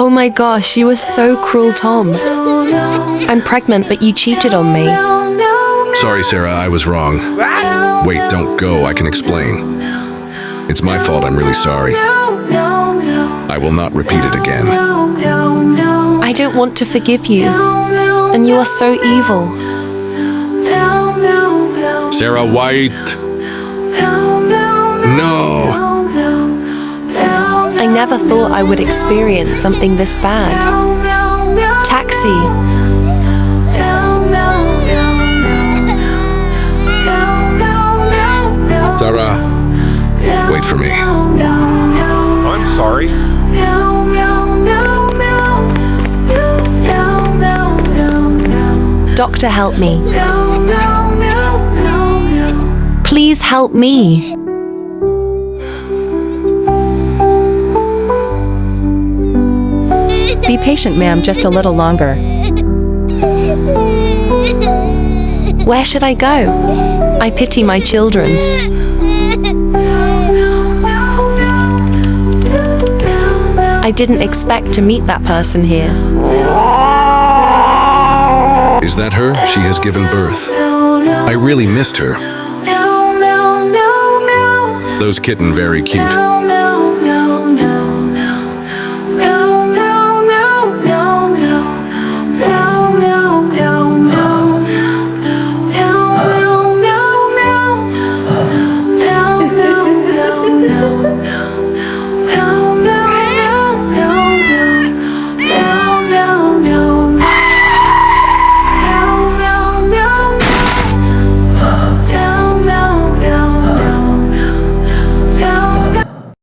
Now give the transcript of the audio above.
Oh my gosh, you were so cruel, Tom. I'm pregnant, but you cheated on me. Sorry, Sarah, I was wrong. Wait, don't go, I can explain. It's my fault, I'm really sorry. I will not repeat it again. I don't want to forgive you. And you are so evil. Sarah White! No! I never thought I would experience something this bad. Taxi. Sarah, wait for me. I'm sorry. Doctor, help me. Please help me. Be patient, ma'am, just a little longer. Where should I go? I pity my children. I didn't expect to meet that person here. Is that her? She has given birth. I really missed her. Those kitten very cute.